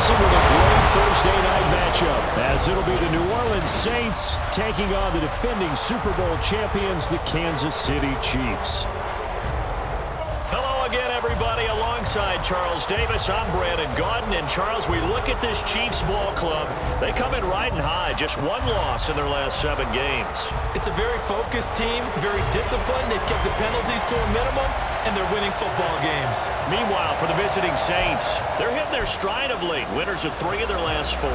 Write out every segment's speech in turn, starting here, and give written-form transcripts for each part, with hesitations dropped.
season with a great Thursday night matchup, as it'll be the New Orleans Saints taking on the defending Super Bowl champions, the Kansas City Chiefs. Hello again, everybody. Alongside Charles Davis, I'm Brandon Gaudin. And Charles, we look at this Chiefs ball club. They come in riding high, just one loss in their last 7 games. It's a very focused team, very disciplined. They've kept the penalties to a minimum, and they're winning football games. Meanwhile, for the visiting Saints, they're hitting their stride of late, winners of 3 of their last 4.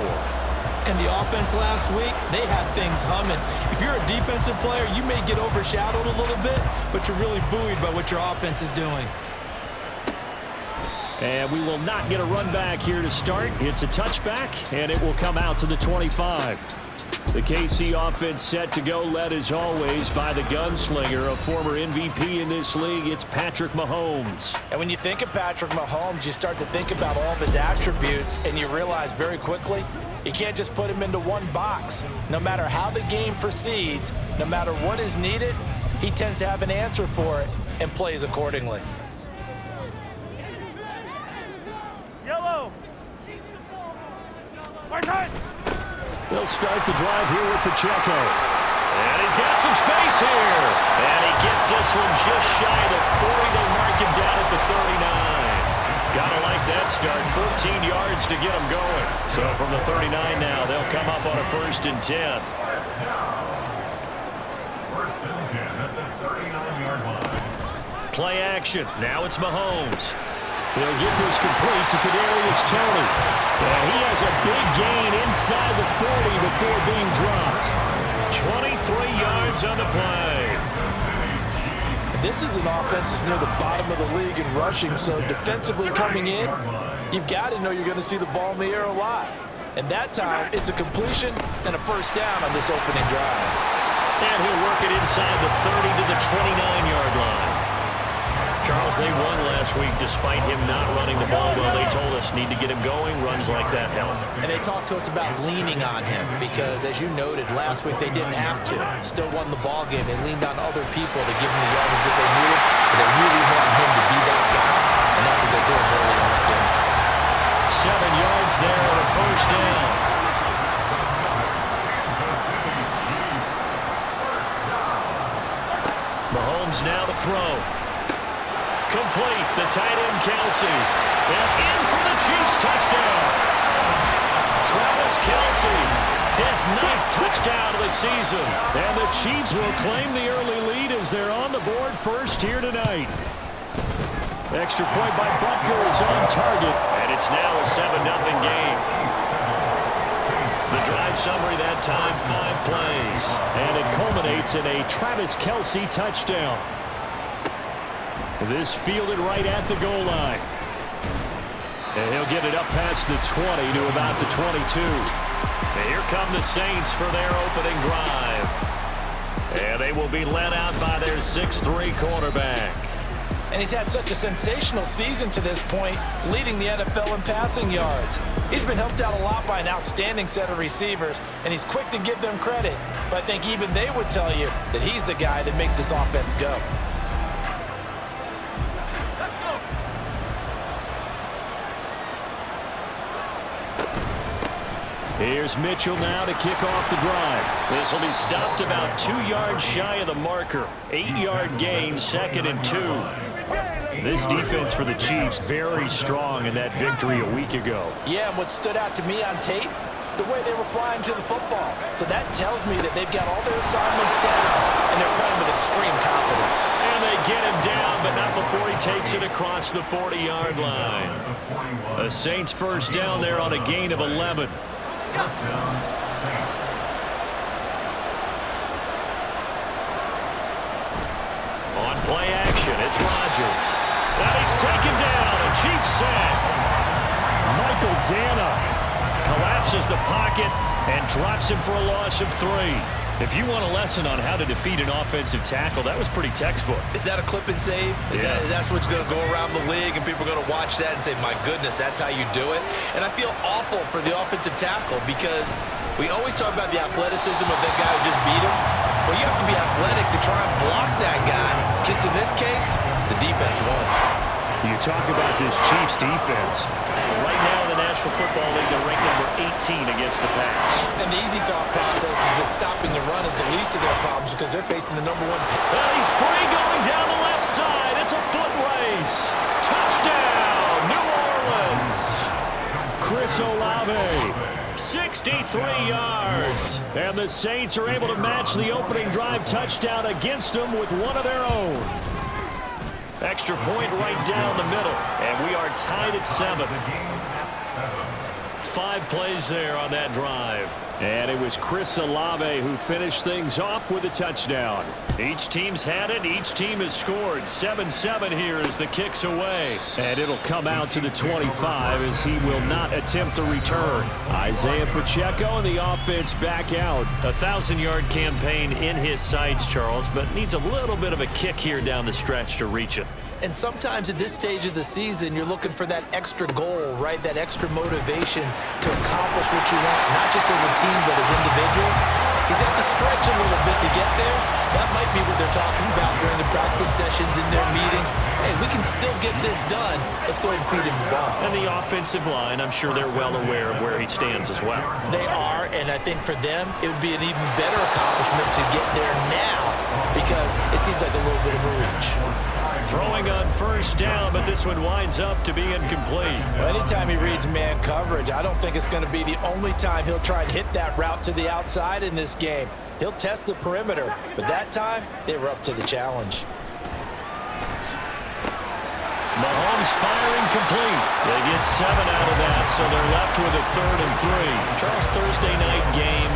And the offense last week, they had things humming. If you're a defensive player, you may get overshadowed a little bit, but you're really buoyed by what your offense is doing. And we will not get a run back here to start. It's a touchback, and it will come out to the 25. The KC offense set to go, led as always by the gunslinger, a former MVP in this league. It's Patrick Mahomes. And when you think of Patrick Mahomes, you start to think about all of his attributes, and you realize very quickly, you can't just put him into one box. No matter how the game proceeds, no matter what is needed, he tends to have an answer for it and plays accordingly. Yellow. They'll start the drive here with Pacheco. And he's got some space here. And he gets this one just shy of the 40. They mark him down at the 39. Gotta like that start. 14 yards to get him going. So from the 39 now, they'll come up on a 1st and 10. First and 10 at the 39-yard line. Play action. Now it's Mahomes. He'll get this complete to Kadarius Toney. And he has a big gain inside the 40 before being dropped. 23 yards on the play. This is an offense that's near the bottom of the league in rushing, so defensively coming in, you've got to know you're going to see the ball in the air a lot. And that time, it's a completion and a 1st down on this opening drive. And he'll work it inside the 30 to the 29-yard line. Charles, they won last week despite him not running the ball well. They told us need to get him going. Runs like that help. And they talked to us about leaning on him because, as you noted, last week they didn't have to. Still won the ball game. They leaned on other people to give them the yardage that they needed. But they really want him to be that guy, and that's what they're doing early in this game. 7 yards there on a 1st down. Mahomes now to throw. Complete, the tight end Kelce. And in for the Chiefs touchdown. Travis Kelce, his 9th touchdown of the season. And the Chiefs will claim the early lead as they're on the board first here tonight. Extra point by Butker is on target. And it's now a 7-0 game. The drive summary that time, 5 plays. And it culminates in a Travis Kelce touchdown. This fielded right at the goal line. And he'll get it up past the 20 to about the 22. And here come the Saints for their opening drive. And they will be led out by their 6'3" quarterback. And he's had such a sensational season to this point, leading the NFL in passing yards. He's been helped out a lot by an outstanding set of receivers, and he's quick to give them credit. But I think even they would tell you that he's the guy that makes this offense go. Here's Mitchell now to kick off the drive. This will be stopped about 2 yards shy of the marker. 8-yard gain, 2nd and 2. This defense for the Chiefs very strong in that victory a week ago. Yeah, and what stood out to me on tape, the way they were flying to the football. So that tells me that they've got all their assignments down, and they're playing with extreme confidence. And they get him down, but not before he takes it across the 40-yard line. The Saints 1st down there on a gain of 11. First down, Saints. On play action, it's Rodgers. Now he's taken down, a Chiefs sack. Michael Dana collapses the pocket and drops him for a loss of 3. If you want a lesson on how to defeat an offensive tackle, that was pretty textbook. Is that a clip and save? Yes. That's what's going to go around the league, and people are going to watch that and say, my goodness, that's how you do it? And I feel awful for the offensive tackle because we always talk about the athleticism of that guy who just beat him. Well, you have to be athletic to try and block that guy. Just in this case, the defense won. You talk about this Chiefs defense. Right now in the National National Football League, they're ranked number 18 against the pass. And the easy thought process is that stopping the run is the least of their problems because they're facing the number one pick. And he's free going down the left side. It's a foot race. Touchdown, New Orleans. Chris Olave, 63 yards. And the Saints are able to match the opening drive touchdown against them with one of their own. Extra point right down the middle. And we are tied at 7. 5 plays there on that drive. And it was Chris Olave who finished things off with a touchdown. Each team's had it. Each team has scored. 7-7 here as the kick's away. And it'll come out to the 25 as he will not attempt a return. Isaiah Pacheco and the offense back out. A 1,000-yard campaign in his sights, Charles, but needs a little bit of a kick here down the stretch to reach it. And sometimes at this stage of the season, you're looking for that extra goal, right? That extra motivation to accomplish what you want, not just as a team, but as individuals. He's got to stretch a little bit to get there. That might be what they're talking about during the practice sessions in their meetings. Hey, we can still get this done. Let's go ahead and feed him the ball. And the offensive line, I'm sure they're well aware of where he stands as well. They are, and I think for them, it would be an even better accomplishment to get there now because it seems like a little bit of a reach. Throwing on first down, but this one winds up to be incomplete. Well, anytime he reads man coverage, I don't think it's going to be the only time he'll try and hit that route to the outside in this game. He'll test the perimeter, but that time, they were up to the challenge. Mahomes firing complete. They get 7 out of that, so they're left with a 3rd and 3. Charles, Thursday night game.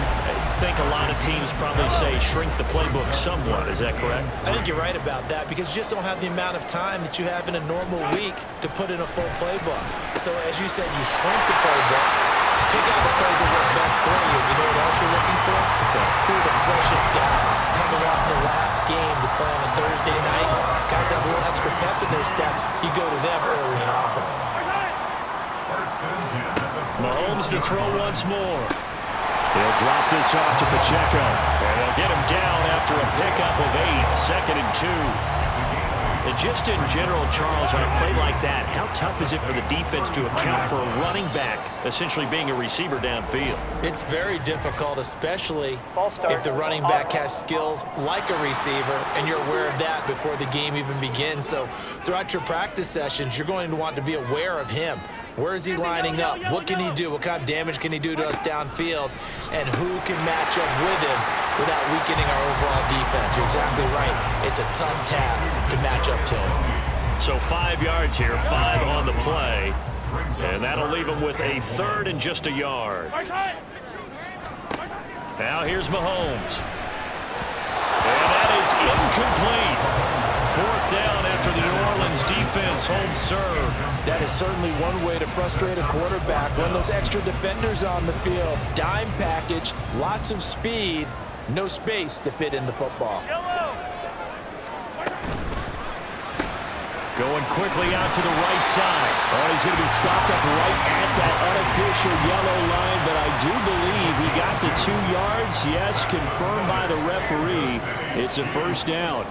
I think a lot of teams probably say shrink the playbook somewhat. Is that correct? I think you're right about that because you just don't have the amount of time that you have in a normal week to put in a full playbook. So as you said, you shrink the playbook, pick out the plays that work best for you. You know what else you're looking for? Who are the freshest guys coming off the last game to play on a Thursday night? Guys have a little extra pep in their step. You go to them early and often. Mahomes to throw once more. He'll drop this off to Pacheco. And they'll get him down after a pickup of 8, 2nd and 2. And just in general, Charles, on a play like that, how tough is it for the defense to account for a running back essentially being a receiver downfield? It's very difficult, especially if the running back has skills like a receiver, and you're aware of that before the game even begins. So throughout your practice sessions, you're going to want to be aware of him. Where is he lining up? What can he do? What kind of damage can he do to us downfield? And who can match up with him without weakening our overall defense? You're exactly right. It's a tough task to match up to him. So 5 yards here, 5 on the play. And that'll leave him with a 3rd and just a yard. Now here's Mahomes. And that is incomplete. 4th down after the New Orleans defense holds serve. That is certainly one way to frustrate a quarterback. Run those extra defenders on the field. Dime package, lots of speed, no space to fit in the football. Going quickly out to the right side. Oh, he's going to be stopped up right at that unofficial yellow line, but I do believe he got the 2 yards. Yes, confirmed by the referee. It's a 1st down.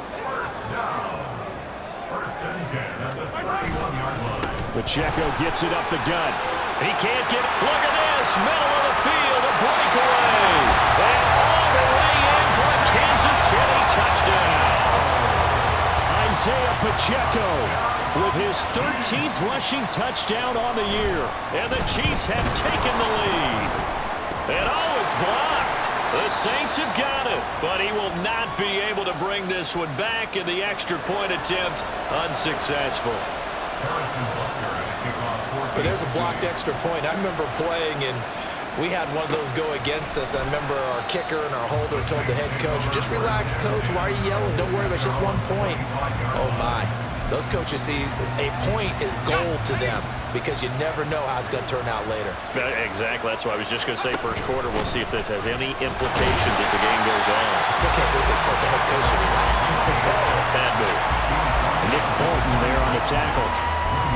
Pacheco gets it up the gut. He can't get it. Look at this. Middle of the field. A breakaway. And all the way in for a Kansas City touchdown. Isaiah Pacheco with his 13th rushing touchdown on the year. And the Chiefs have taken the lead. And oh, it's blocked. The Saints have got it. But he will not be able to bring this one back, and the extra point attempt unsuccessful. But there's a blocked extra point. I remember playing, and we had one of those go against us. I remember our kicker and our holder told the head coach, just relax, coach. Why are you yelling? Don't worry about it. It's just 1 point. Oh, my. Those coaches see a point is gold to them because you never know how it's going to turn out later. Exactly. That's why I was just going to say first quarter. We'll see if this has any implications as the game goes on. I still can't believe they told the head coach to relax. Bad move. Nick Bolton there on the tackle.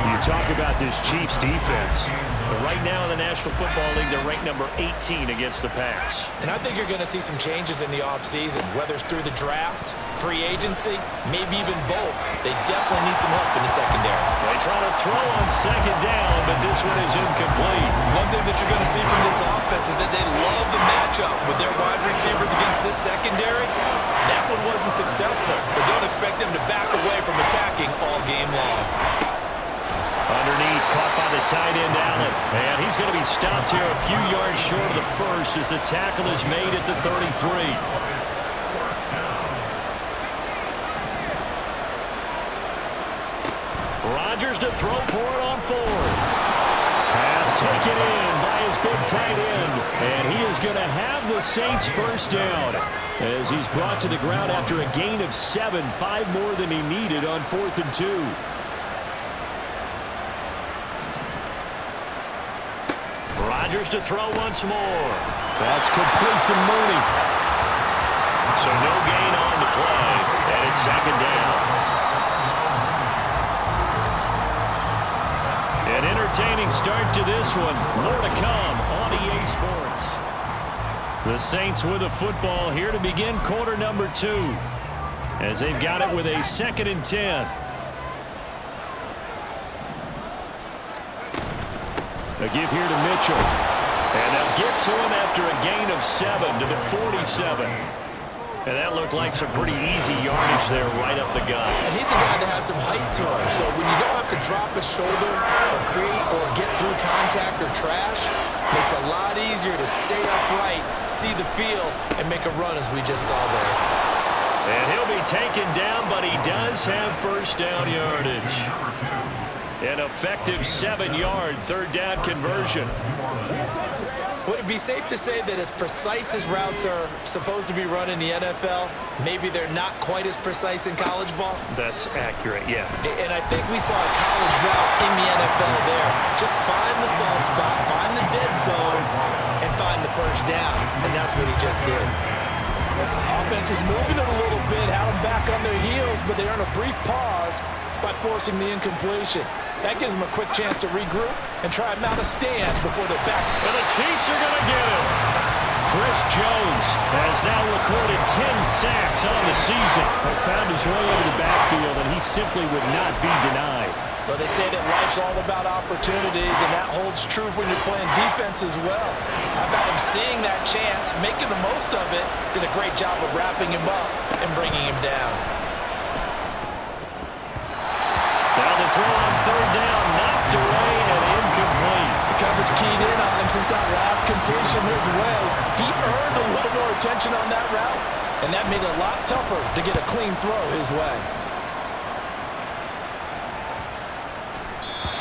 You talk about this Chiefs defense. But right now in the National Football League, they're ranked number 18 against the pass. And I think you're going to see some changes in the offseason, whether it's through the draft, free agency, maybe even both. They definitely need some help in the secondary. They try to throw on 2nd down, but this one is incomplete. No see from this offense is that they love the matchup with their wide receivers against this secondary. That one wasn't successful, but don't expect them to back away from attacking all game long. Underneath, caught by the tight end, Allen. And he's going to be stopped here a few yards short of the first as the tackle is made at the 33. Rodgers to throw for it on fourth. Pass taken in by his big tight end. And he is going to have the Saints first down as he's brought to the ground after a gain of 7, 5 more than he needed on 4th and 2. Rodgers to throw once more. That's complete to Mooney. So no gain on the play, and it's second down. An entertaining start to this one. More to come on EA Sports. The Saints with the football here to begin quarter number 2 as they've got it with a 2nd and 10. A give here to Mitchell. And they'll get to him after a gain of 7 to the 47. And that looked like some pretty easy yardage there right up the gut. And he's a guy that has some height to him. So when you don't have to drop a shoulder or create or get through contact or trash, makes it a lot easier to stay upright, see the field, and make a run as we just saw there. And he'll be taken down, but he does have first down yardage. An effective 7-yard third down conversion. Would it be safe to say that as precise as routes are supposed to be run in the NFL, maybe they're not quite as precise in college ball? That's accurate, yeah. And I think we saw a college route in the NFL there. Just find the soft spot, find the dead zone, and find the first down. And that's what he just did. Offense was moving it a little bit, had them back on their heels, but they earned a brief pause by forcing the incompletion. That gives them a quick chance to regroup and try and mount a stand before they're back. And the Chiefs are going to get him. Chris Jones has now recorded 10 sacks on the season. Found his way into the backfield, and he simply would not be denied. Well, they say that life's all about opportunities, and that holds true when you're playing defense as well. How about him seeing that chance, making the most of it, did a great job of wrapping him up and bringing him down. Now the throw on third down, knocked away and incomplete. The coverage keyed in on him since that last completion his way. He earned a little more attention on that route, and that made it a lot tougher to get a clean throw his way.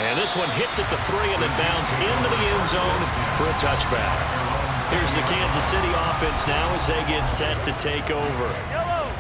And this one hits at the 3 and then bounds into the end zone for a touchback. Here's the Kansas City offense now as they get set to take over.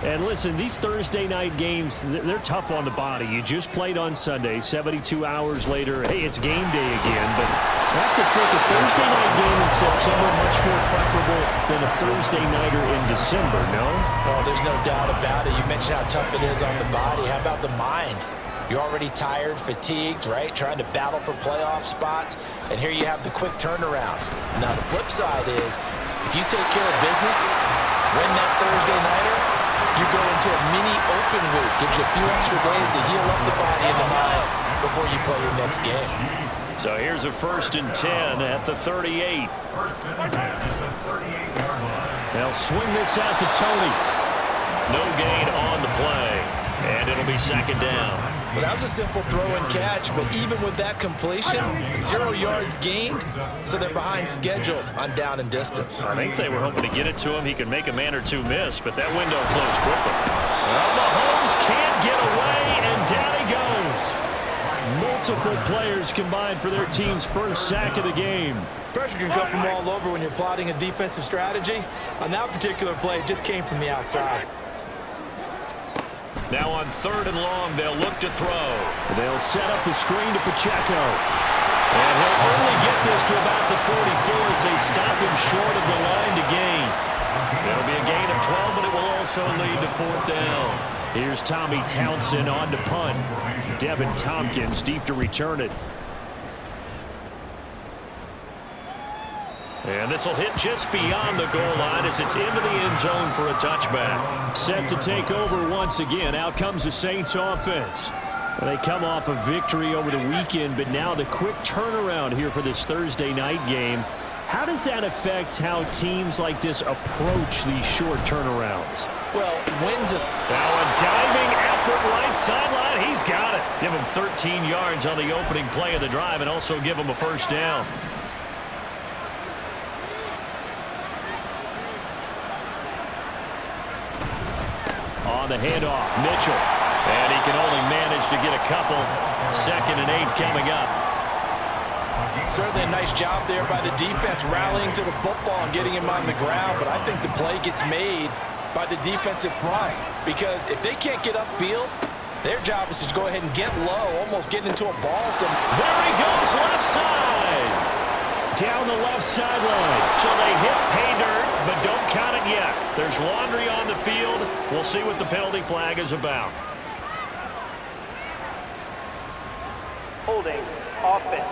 And listen, these Thursday night games, they're tough on the body. You just played on Sunday, 72 hours later, hey, it's game day again. But I have to think a Thursday night game in September much more preferable than a Thursday nighter in December, no? Oh, there's no doubt about it. You mentioned how tough it is on the body. How about the mind? You're already tired, fatigued, right? Trying to battle for playoff spots. And here you have the quick turnaround. Now, the flip side is, if you take care of business, win that Thursday nighter, you go into a mini open week. Gives you a few extra days to heal up the body and the mind before you play your next game. So here's a 1st and 10 at the 38. They'll swing this out to Tony. No gain on the play. And it'll be 2nd down. Well, that was a simple throw and catch, but even with that completion, 0 yards gained, so they're behind schedule on down and distance. I think they were hoping to get it to him. He could make a man or two miss, but that window closed quickly. Well, Mahomes can't get away, and down he goes. Multiple players combined for their team's first sack of the game. Pressure can come from all over when you're plotting a defensive strategy. On that particular play, it just came from the outside. Now on 3rd and long, they'll look to throw. They'll set up the screen to Pacheco. And he'll only get this to about the 44 as they stop him short of the line to gain. It'll be a gain of 12, but it will also lead to 4th down. Here's Tommy Townsend on to punt. Devin Tompkins deep to return it. And this will hit just beyond the goal line as it's into the end zone for a touchback. Set to take over once again. Out comes the Saints offense. They come off a victory over the weekend, but now the quick turnaround here for this Thursday night game. How does that affect how teams like this approach these short turnarounds? Well, wins it. Now a diving effort right sideline. He's got it. Give him 13 yards on the opening play of the drive and also give him a first down. On the handoff, Mitchell. And he can only manage to get a couple. 2nd and 8 coming up. Certainly a nice job there by the defense rallying to the football and getting him on the ground, but I think the play gets made by the defensive front because if they can't get upfield, their job is to go ahead and get low, almost getting into a ball. There he goes, left side. Down the left sideline. So they hit pay dirt, but don't count it yet. There's laundry on the field. We'll see what the penalty flag is about. Holding. Offense.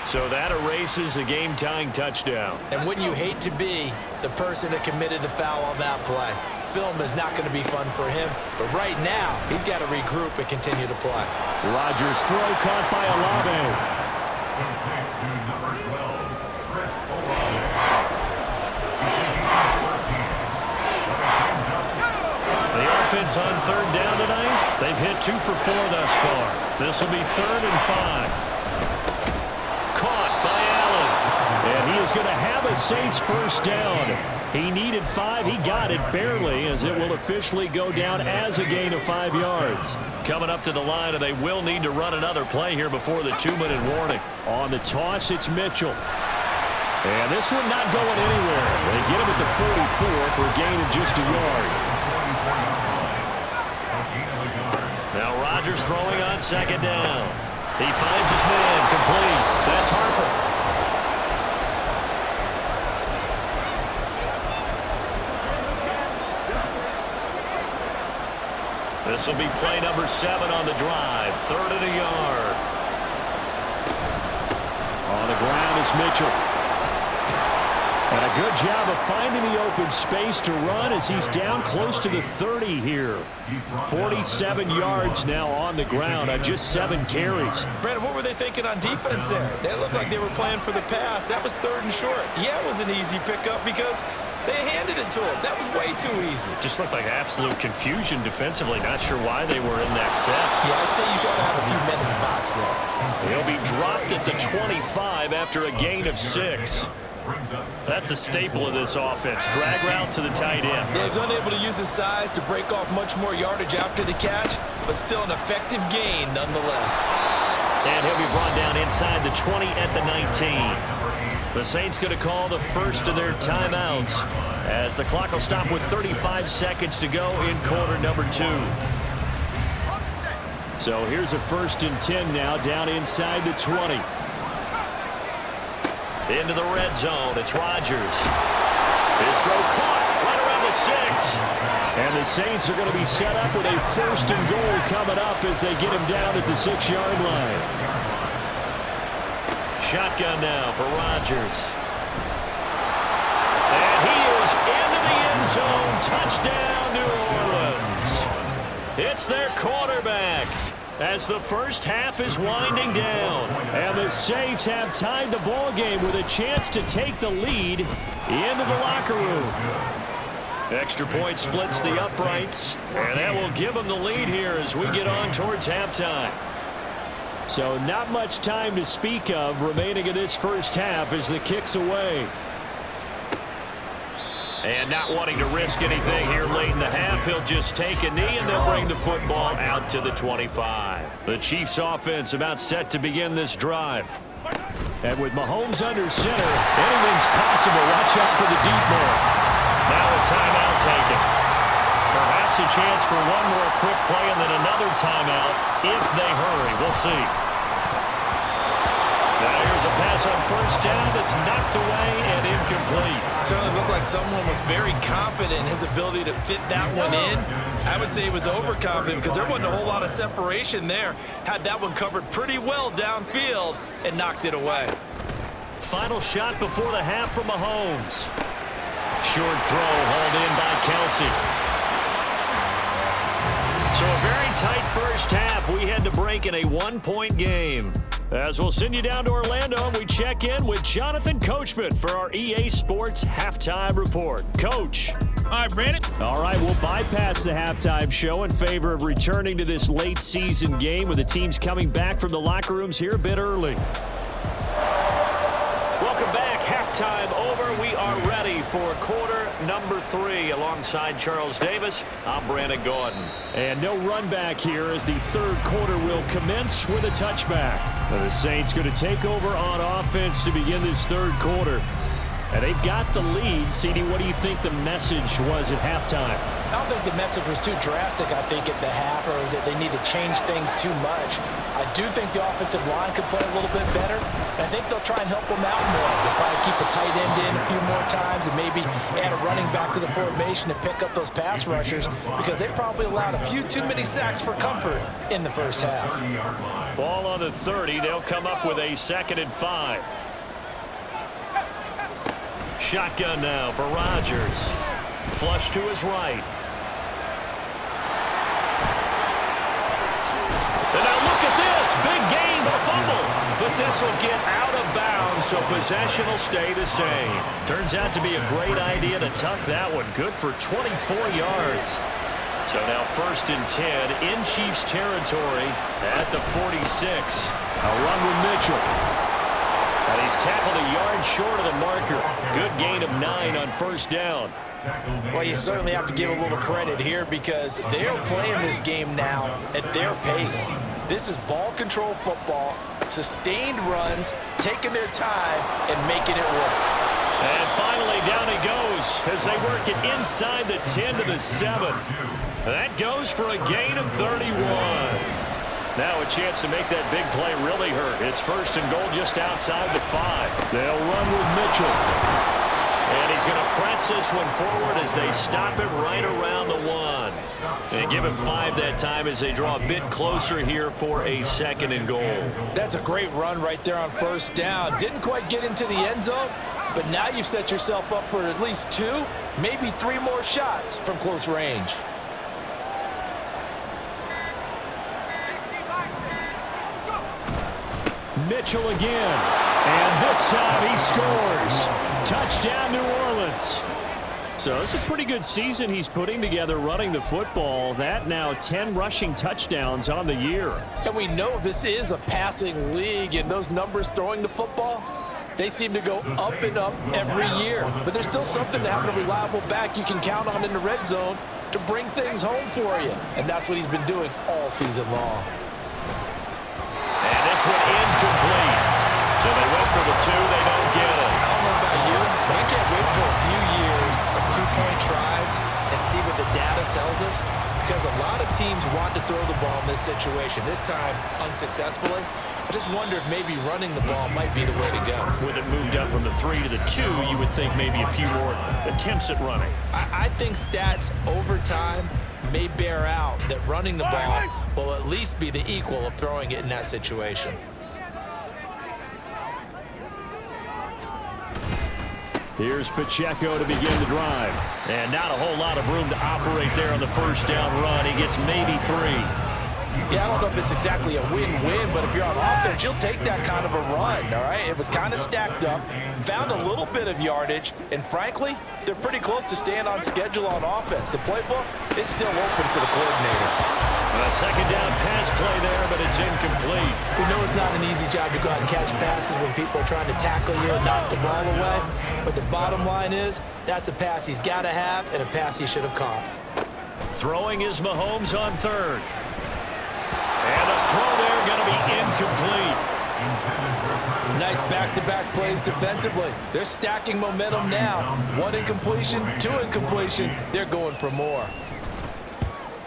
So that erases a game-tying touchdown. And wouldn't you hate to be the person that committed the foul on that play? Film is not going to be fun for him, but right now he's got to regroup and continue to play. Rodgers throw caught by Olave. Number 12, Chris Olave. The offense on 3rd down tonight. They've hit 2 for 4 thus far. This will be 3rd and 5. And he is going to have a Saints first down. He needed 5. He got it barely as it will officially go down as a gain of 5 yards. Coming up to the line, and they will need to run another play here before the 2-minute warning. On the toss, it's Mitchell. And this one not going anywhere. They get him at the 44 for a gain of just a yard. Now Rodgers throwing on 2nd down. He finds his man complete. That's Harper. This will be play number 7 on the drive. 3rd and a yard. On the ground is Mitchell. And a good job of finding the open space to run as he's down close to the 30 here. 47 yards now on the ground on just 7 carries. Brandon, what were they thinking on defense there? They looked like they were playing for the pass. That was 3rd and short. Yeah, it was an easy pickup because they handed it to him. That was way too easy. Just looked like absolute confusion defensively. Not sure why they were in that set. Yeah, I'd say you should have a few men in the box there. He'll be dropped at the 25 after a gain of 6. That's a staple of this offense. Drag route to the tight end. Yeah, he's unable to use his size to break off much more yardage after the catch, but still an effective gain nonetheless. And he'll be brought down inside the 20 at the 19. The Saints going to call the first of their timeouts as the clock will stop with 35 seconds to go in quarter number 2. So here's a 1st and 10 now down inside the 20. Into the red zone. It's Rodgers. His throw caught right around the 6. And the Saints are going to be set up with a 1st and goal coming up as they get him down at the 6-yard line. Shotgun now for Rodgers. And he is into the end zone. Touchdown, New Orleans. It's their quarterback as the first half is winding down. And the Saints have tied the ball game with a chance to take the lead into the locker room. Extra point splits the uprights, and that will give them the lead here as we get on towards halftime. So not much time to speak of remaining in this first half as the kick's away. And not wanting to risk anything here late in the half, he'll just take a knee and they'll bring the football out to the 25. The Chiefs offense about set to begin this drive. And with Mahomes under center, anything's possible. Watch out for the deep ball. Now a timeout taken. Perhaps a chance for one more quick play and then another timeout if they hurry. We'll see. Now here's a pass on 1st down that's knocked away and incomplete. Certainly looked like someone was very confident in his ability to fit that one in. I would say he was overconfident because there wasn't a whole lot of separation there. Had that one covered pretty well downfield and knocked it away. Final shot before the half from Mahomes. Short throw hauled in by Kelsey. So a very tight first half. We head to break in a one-point game. As we'll send you down to Orlando, and we check in with Jonathan Coachman for our EA Sports Halftime Report. Coach. All right, Brandon. All right, we'll bypass the halftime show in favor of returning to this late season game with the teams coming back from the locker rooms here a bit early. Welcome back. Halftime over. We are ready for quarter number 3. Alongside Charles Davis, I'm Brandon Gordon. And no run back here as the third quarter will commence with a touchback. The Saints going to take over on offense to begin this third quarter. And they've got the lead. CD, what do you think the message was at halftime? I don't think the message was too drastic, I think, at the half, or that they need to change things too much. I do think the offensive line could play a little bit better. I think they'll try and help them out more. They'll probably keep a tight end in a few more times and maybe add a running back to the formation to pick up those pass rushers, because they probably allowed a few too many sacks for comfort in the first half. Ball on the 30. They'll come up with a 2nd and 5. Shotgun now for Rodgers. Flush to his right. And now look at this. Big gain, but a fumble. But this will get out of bounds, so possession will stay the same. Turns out to be a great idea to tuck that one. Good for 24 yards. So now 1st and 10 in Chiefs territory at the 46. A run with Mitchell. And he's tackled a yard short of the marker. Good gain of 9 on 1st down. Well, you certainly have to give a little credit here because they're playing this game now at their pace. This is ball control football, sustained runs, taking their time, and making it work. And finally, down he goes as they work it inside the 10 to the 7. That goes for a gain of 31. Now a chance to make that big play really hurt. It's 1st and goal just outside the 5. They'll run with Mitchell. And he's going to press this one forward as they stop it right around the 1. And give him 5 that time as they draw a bit closer here for a 2nd and goal. That's a great run right there on 1st down. Didn't quite get into the end zone, but now you've set yourself up for at least 2, maybe 3 more shots from close range. Mitchell again, and this time he scores. Touchdown, New Orleans. So it's a pretty good season he's putting together running the football. That now 10 rushing touchdowns on the year. And we know this is a passing league, and those numbers throwing the football, they seem to go up and up every year. But there's still something to having a reliable back you can count on in the red zone to bring things home for you. And that's what he's been doing all season long. And this one incomplete. So they went for the 2. They don't get it. I don't know about you, but I can't wait for a few years of 2-point tries and see what the data tells us, because a lot of teams want to throw the ball in this situation. This time, unsuccessfully. I just wonder if maybe running the ball might be the way to go. With it moved up from the 3 to the 2, you would think maybe a few more attempts at running. I think stats over time may bear out that running the ball will at least be the equal of throwing it in that situation. Here's Pacheco to begin the drive. And not a whole lot of room to operate there on the 1st down run. He gets maybe 3. Yeah, I don't know if it's exactly a win-win, but if you're on offense, you'll take that kind of a run, all right? It was kind of stacked up, found a little bit of yardage, and frankly, they're pretty close to staying on schedule on offense. The playbook is still open for the coordinator. A 2nd down pass play there, but it's incomplete. We know it's not an easy job to go out and catch passes when people are trying to tackle you and knock the ball away, but the bottom line is that's a pass he's got to have and a pass he should have caught. Throwing is Mahomes on 3rd. And the throw there going to be incomplete. Nice back-to-back plays defensively. They're stacking momentum now. 1 incompletion, 2 incompletion. They're going for more.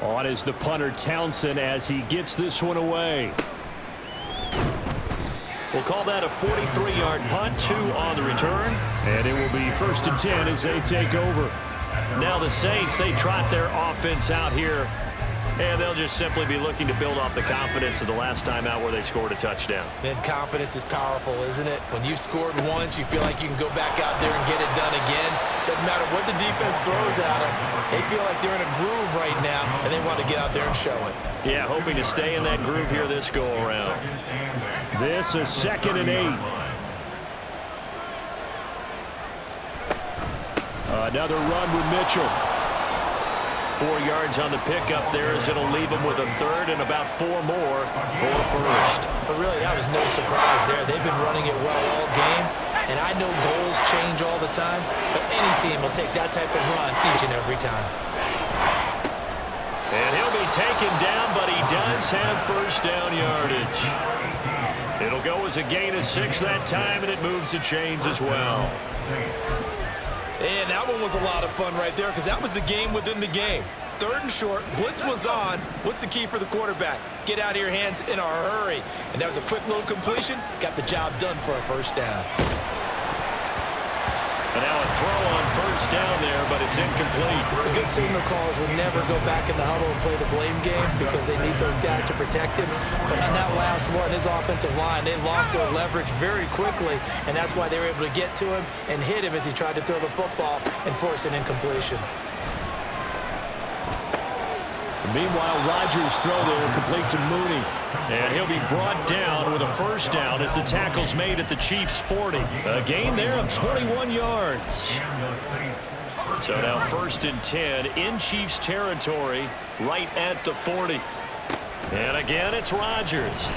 On is the punter Townsend as he gets this one away. We'll call that a 43-yard punt, 2 on the return. And it will be 1st and 10 as they take over. Now the Saints, they trot their offense out here And they'll just simply be looking to build off the confidence of the last time out where they scored a touchdown. And confidence is powerful, isn't it? When you've scored once, you feel like you can go back out there and get it done again. Doesn't matter what the defense throws at them. They feel like they're in a groove right now, and they want to get out there and show it. Yeah, hoping to stay in that groove here this go-around. This is 2nd and 8. Another run with Mitchell. 4 yards on the pickup there as it'll leave them with a third and about 4 more for a first. But really, that was no surprise there. They've been running it well all game, and I know goals change all the time, but any team will take that type of run each and every time. And he'll be taken down, but he does have first down yardage. It'll go as a gain of 6 that time, and it moves the chains as well. And that one was a lot of fun right there because that was the game within the game. 3rd and short, blitz was on. What's the key for the quarterback? Get out of your hands in a hurry. And that was a quick little completion. Got the job done for a first down. And now a throw on first down there, but it's incomplete. The good signal callers would never go back in the huddle and play the blame game because they need those guys to protect him. But on that last one, his offensive line, they lost their leverage very quickly, and that's why they were able to get to him and hit him as he tried to throw the football and force an incompletion. Meanwhile, Rodgers' throw there complete to Mooney. And he'll be brought down with a first down as the tackle's made at the Chiefs' 40. A gain there of 21 yards. So now 1st and 10 in Chiefs territory right at the 40. And again, it's Rodgers.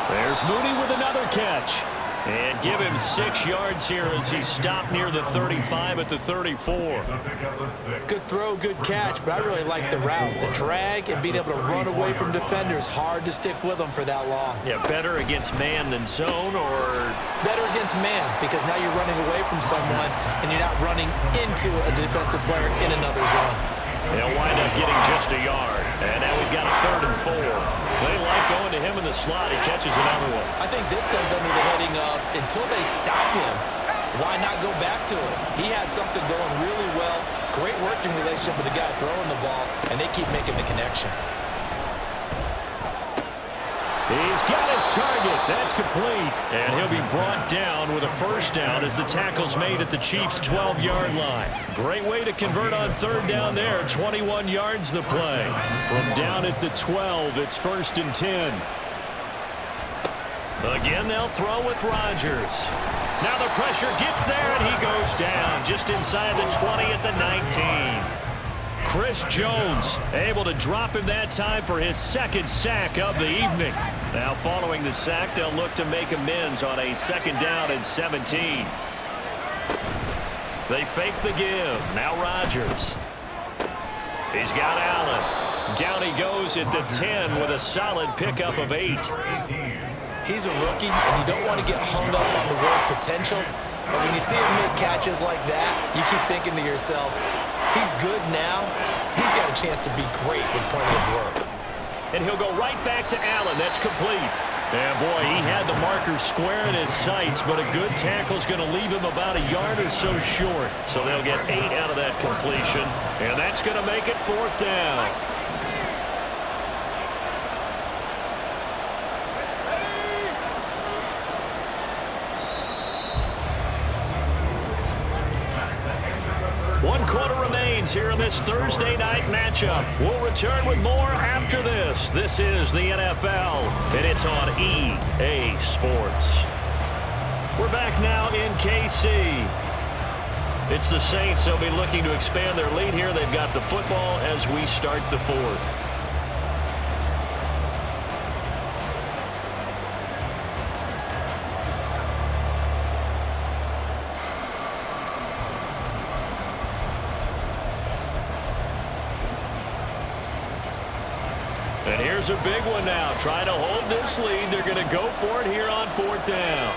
There's Mooney with another catch. And give him 6 yards here as he's stopped near the 35 at the 34. Good throw, good catch, but I really like the route. The drag and being able to run away from defenders, hard to stick with them for that long. Yeah, better against man than zone, or? Better against man, because now you're running away from someone and you're not running into a defensive player in another zone. They'll wind up getting just a yard. And now we've got a 3rd and 4. They like going to him in the slot. He catches another one. I think this comes under the heading of until they stop him, why not go back to it? He has something going really well. Great working relationship with the guy throwing the ball, and they keep making the connection. He's got his target. That's complete. And he'll be brought down with a first down as the tackle's made at the Chiefs' 12-yard line. Great way to convert on 3rd down there. 21 yards the play. From down at the 12, it's 1st and 10. Again, they'll throw with Rodgers. Now the pressure gets there, and he goes down just inside the 20 at the 19. Chris Jones able to drop him that time for his 2nd sack of the evening. Now following the sack, they'll look to make amends on a 2nd down and 17. They fake the give. Now Rodgers. He's got Allen. Down he goes at the 10 with a solid pickup of 8. He's a rookie, and you don't want to get hung up on the word potential. But when you see him make catches like that, you keep thinking to yourself, he's good now. He's got a chance to be great with plenty of work. And he'll go right back to Allen. That's complete. And boy, he had the marker square in his sights, but a good tackle's going to leave him about a yard or so short. So they'll get 8 out of that completion, and that's going to make it 4th down. One quarter remains here in this Thursday night matchup. We'll return with more after this. This is the NFL, and it's on EA Sports. We're back now in KC. It's the Saints. They'll be looking to expand their lead here. They've got the football as we start the 4th. And here's a big one now. Trying to hold this lead. They're going to go for it here on 4th down.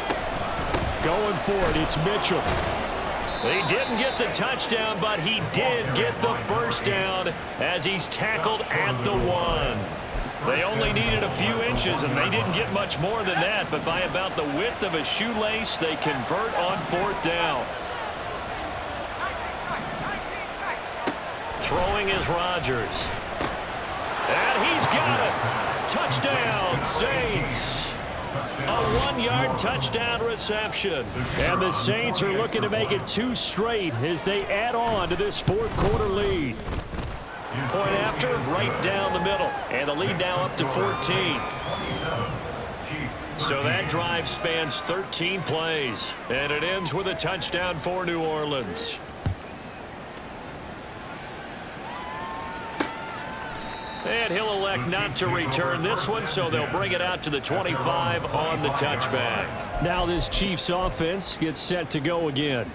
Going for it, it's Mitchell. He didn't get the touchdown, but he did get the first down as he's tackled at the 1. They only needed a few inches, and they didn't get much more than that, but by about the width of a shoelace, they convert on 4th down. Throwing is Rodgers. And he's got it. Touchdown, Saints. A 1-yard touchdown reception. And the Saints are looking to make it 2 straight as they add on to this fourth quarter lead. Point after, right down the middle. And the lead now up to 14. So that drive spans 13 plays. And it ends with a touchdown for New Orleans. And he'll elect not to return this one, so they'll bring it out to the 25 on the touchback. Now this Chiefs offense gets set to go again.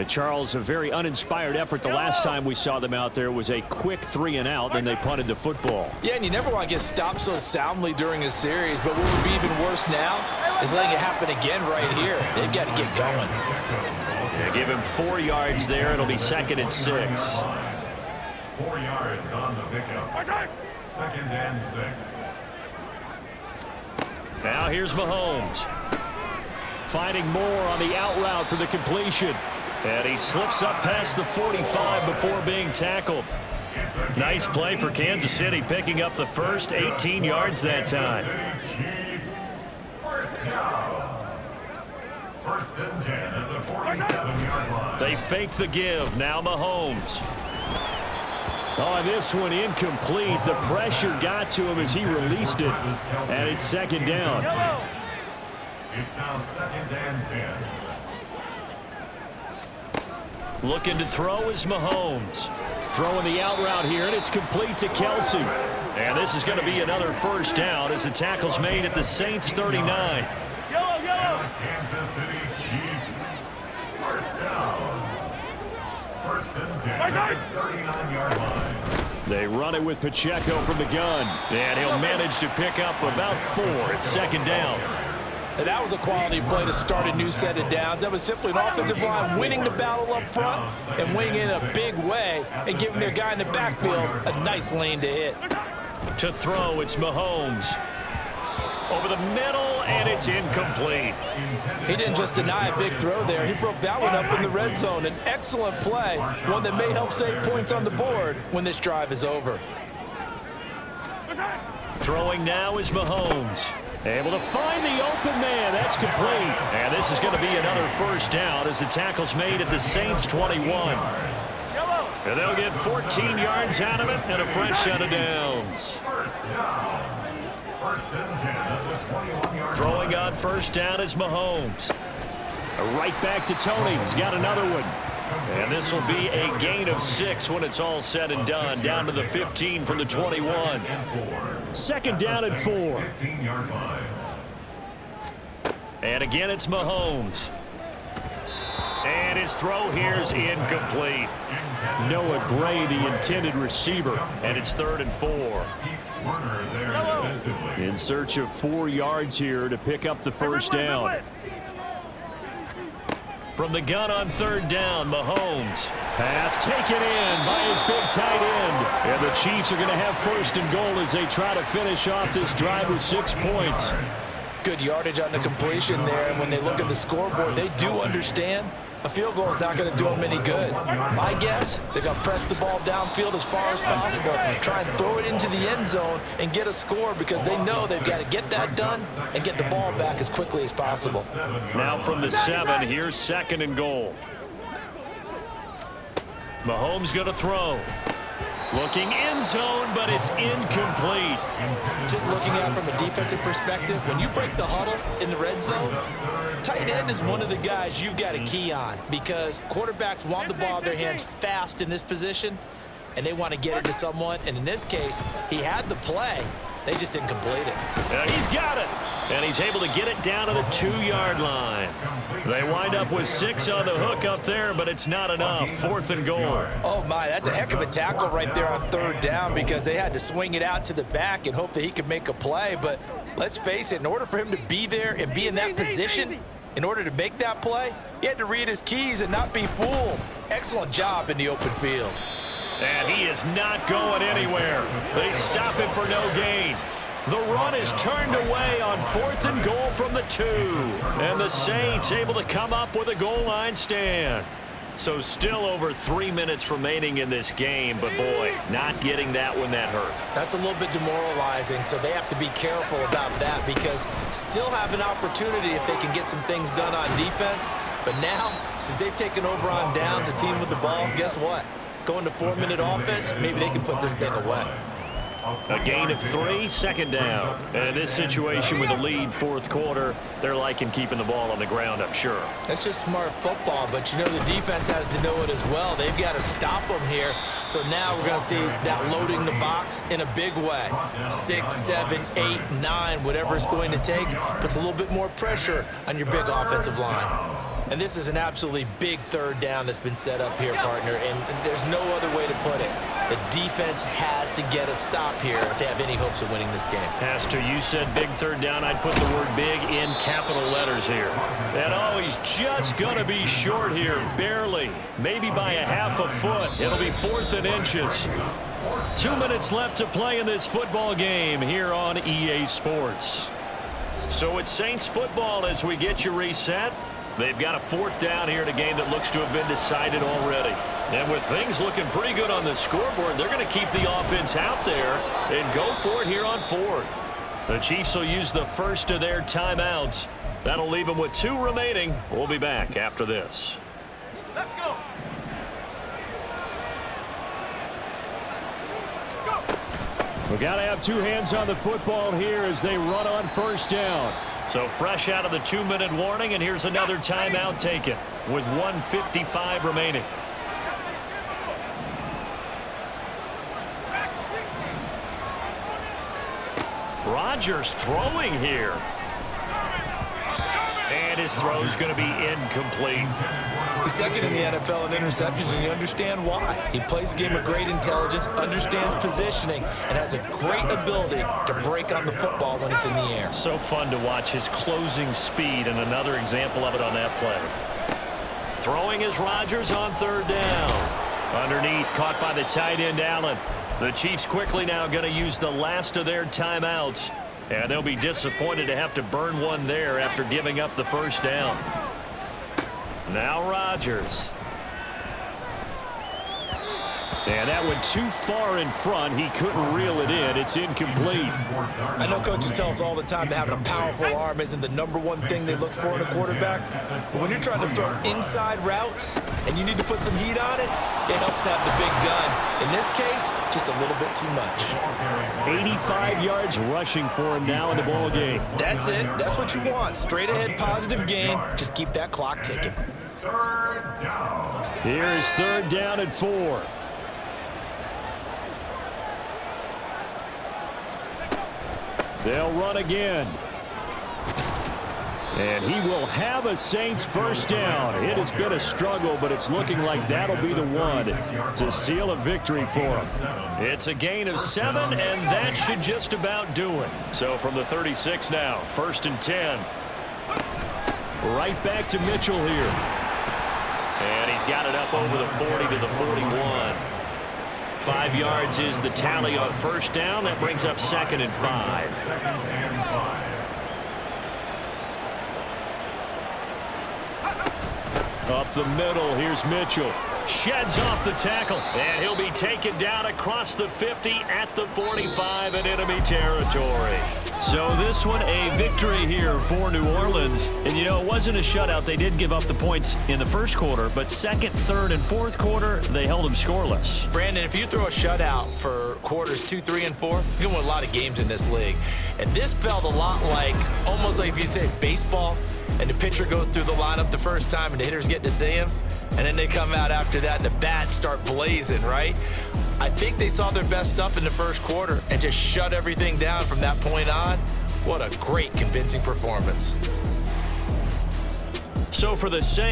Charles, a very uninspired effort the last time we saw them out there was a quick 3-and-out, and they punted the football. Yeah, and you never want to get stopped so soundly during a series, but what would be even worse now is letting it happen again right here. They've got to get going. Yeah, give him 4 yards there. It'll be 2nd and 6. 4 yards on the pickup. 2nd and 6. Now here's Mahomes. Finding more on the out route for the completion. And he slips up past the 45 before being tackled. Nice play for Kansas City, picking up the first 18 yards that time. First down. 1st and 10 at the 47-yard line. They fake the give. Now Mahomes. Oh, this one incomplete. The pressure got to him as he released it. And it's 2nd down. It's now 2nd and 10. Looking to throw is Mahomes. Throwing the out route here, and it's complete to Kelsey. And this is going to be another first down as the tackle's made at the Saints 39. Kansas City Chiefs. First down. 1st and 10 at the 39-yard line. They run it with Pacheco from the gun. And he'll manage to pick up about 4 at 2nd down. And that was a quality play to start a new set of downs. That was simply an offensive line winning the battle up front and winning in a big way and giving their guy in the backfield a nice lane to hit. To throw, it's Mahomes. Over the middle, and it's incomplete. He didn't just deny a big throw there. He broke that one up in the red zone. An excellent play, one that may help save points on the board when this drive is over. Throwing now is Mahomes. Able to find the open man. That's complete. And this is going to be another first down as the tackle's made at the Saints 21. And they'll get 14 yards out of it and a fresh set of downs. Throwing on first down is Mahomes. Right back to Tony. He's got another one. And this will be a gain of 6 when it's all said and done. Down to the 15 from the 21. 2nd down and 4. 15-yard line. And again, it's Mahomes. And his throw here is incomplete. Noah Gray, the intended receiver. And it's 3rd and 4. In search of 4 yards here to pick up the first down. From the gun on 3rd down, Mahomes. Pass taken in by his big tight end. And the Chiefs are going to have 1st and goal as they try to finish off this drive with 6 points. Good yardage on the completion there. And when they look at the scoreboard, they do understand a field goal is not going to do them any good. My guess, they're going to press the ball downfield as far as possible, try and throw it into the end zone and get a score because they know they've got to get that done and get the ball back as quickly as possible. Now from the 7, here's 2nd and goal. Mahomes going to throw. Looking end zone, but it's incomplete. Just looking at it from a defensive perspective, when you break the huddle in the red zone, tight end is one of the guys you've got to key on because quarterbacks want the ball in their hands fast in this position, and they want to get it to someone. And in this case, he had the play. They just didn't complete it. He's got it. And he's able to get it down to the 2-yard line. They wind up with 6 on the hook up there, but it's not enough. 4th and goal. Oh, my, that's a heck of a tackle right there on 3rd down because they had to swing it out to the back and hope that he could make a play. But let's face it, in order for him to be there and be in that position, in order to make that play, he had to read his keys and not be fooled. Excellent job in the open field. And he is not going anywhere. They stop him for no gain. The run is turned away on 4th and goal from the 2. And the Saints able to come up with a goal line stand. So still over 3 minutes remaining in this game, but boy, not getting that one that hurt. That's a little bit demoralizing, so they have to be careful about that because still have an opportunity if they can get some things done on defense. But now, since they've taken over on downs, a team with the ball, guess what? Going to 4-minute offense, maybe they can put this thing away. A gain of 3, second down. And in this situation with a lead fourth quarter, they're liking keeping the ball on the ground, I'm sure. That's just smart football, but you know the defense has to know it as well. They've got to stop them here. So now we're going to see that loading the box in a big way. 6, 7, 8, 9, whatever it's going to take, puts a little bit more pressure on your big offensive line. And this is an absolutely big third down that's been set up here, partner, and there's no other way to put it. The defense has to get a stop here if they have any hopes of winning this game. Pastor, you said big third down. I'd put the word big in capital letters here. And oh, he's just going to be short here, barely. Maybe by a half a foot. It'll be 4th and inches. 2 minutes left to play in this football game here on EA Sports. So it's Saints football as we get you reset. They've got a 4th down here in a game that looks to have been decided already. And with things looking pretty good on the scoreboard, they're going to keep the offense out there and go for it here on 4th. The Chiefs will use the first of their timeouts. That'll leave them with 2 remaining. We'll be back after this. Let's go. We've got to have 2 hands on the football here as they run on first down. So fresh out of the 2-minute warning, and here's another timeout taken with 1:55 remaining. Rodgers throwing here. And his throw's going to be incomplete. He's second in the NFL in interceptions, and you understand why. He plays a game of great intelligence, understands positioning, and has a great ability to break on the football when it's in the air. So fun to watch his closing speed, and another example of it on that play. Throwing is Rodgers on third down. Underneath, caught by the tight end, Allen. The Chiefs quickly now going to use the last of their timeouts, and they'll be disappointed to have to burn one there after giving up the first down. Now Rodgers. And that went too far in front. He couldn't reel it in. It's incomplete. I know coaches tell us all the time that having a powerful arm isn't the #1 thing they look for in a quarterback. But when you're trying to throw inside routes and you need to put some heat on it, it helps have the big gun. In this case, just a little bit too much. 85 yards rushing for him now in the ball game. That's it. That's what you want. Straight ahead, positive gain. Just keep that clock ticking. Third down. Here's third down and 4. They'll run again. And he will have a Saints first down. It has been a struggle, but it's looking like that'll be the one to seal a victory for him. It's a gain of 7, and that should just about do it. So from the 36 now, 1st and 10. Right back to Mitchell here. And he's got it up over the 40 to the 41. 5 yards is the tally on first down. That brings up 2nd and 5. Second and 5. Up the middle, here's Mitchell. Sheds off the tackle, and he'll be taken down across the 50 at the 45 in enemy territory. So this one a victory here for New Orleans. And, you know, it wasn't a shutout. They did give up the points in the first quarter, but 2nd, 3rd, and 4th quarter, they held them scoreless. Brandon, if you throw a shutout for quarters 2, 3, and 4, you're going to win a lot of games in this league. And this felt a lot like, almost like if you say baseball, and the pitcher goes through the lineup the first time and the hitters get to see him, and then they come out after that and the bats start blazing, right? I think they saw their best stuff in the first quarter and just shut everything down from that point on. What a great, convincing performance. So for the Saints,